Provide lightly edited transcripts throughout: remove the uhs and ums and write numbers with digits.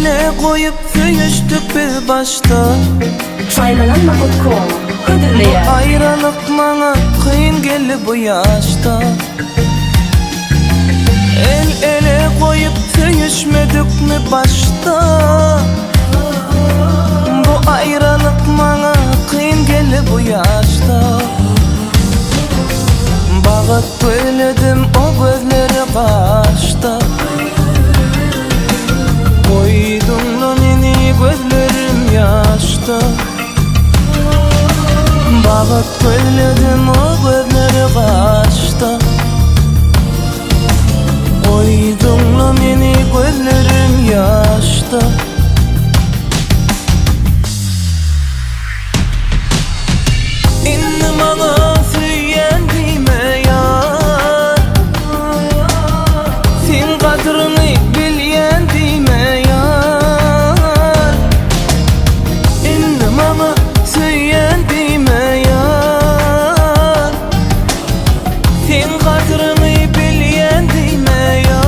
ele koyup söyüştük bir başta. Faydalanma.com Ködürleyen Ayrılık mana kıyın geldi bu yaşta. El ele koyup söyüşmedik mi başta? Bu ayrılık mana kıyın geldi bu yaşta. Bağıt böyledim o gözleri kaçta. Koydum da meni gözlerim yaşta. Bağıt böyledim o gözleri kaçta. Koydum da meni gözlerim yaşta. İndim bana süyen dime yar. Sen kadrini bilyen dime yar. İndim bana süyen dime yar. Sen kadrini bilyen dime yar.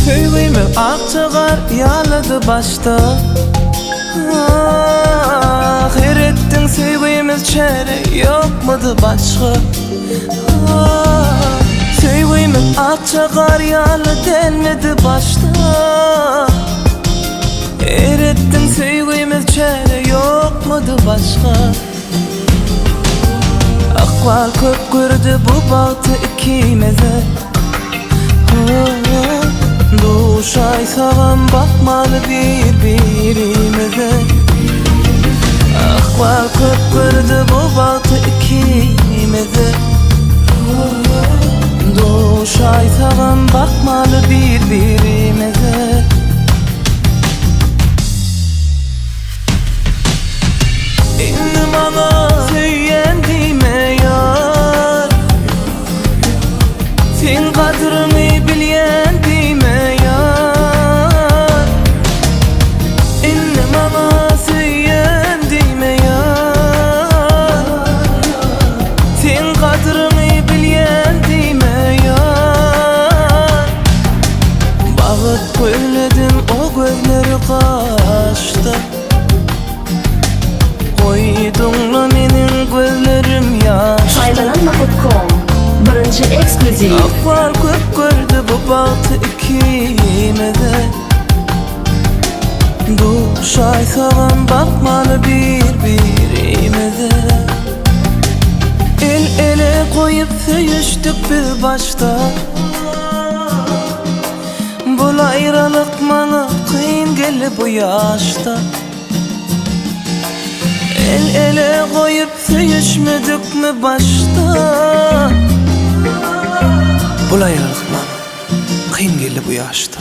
Söyleyimi akçagar yaladı başta. Her ettin sevgimiz çare yok mudu başka? Söyleyimi akçagar yalı delmedi başta. Her ettin sevgimiz çare yok mudu başka? Akval köp gördü bu bahtı ikimize. Duşay sağam bakmalı birbirimize. Akval köp gördü bu bahtı ikimize. Duşay sağam bakmalı birbirimize. İndim bana söyyen dime yar. Sen kadrini bilyen dime yar. İndim bana söyyen dime yar. Sen kadrini bilyen dime yar. Bağıt böyledim o gözleri kaçta. Koydum menin gözlerim yaşta. Faydalanma.com Birinci ekskluzif Akval köp gördü bu bahtı ikimize. Duşay sağam bakmalı birbirimize. El ele koyup söyüştük bir başta. Bu ayrılık mana kıyın geldi bu yaşta. El ele koyup söyüşmedik mi başta? Bu ayrılık mana kıyın geldi bu yaşta.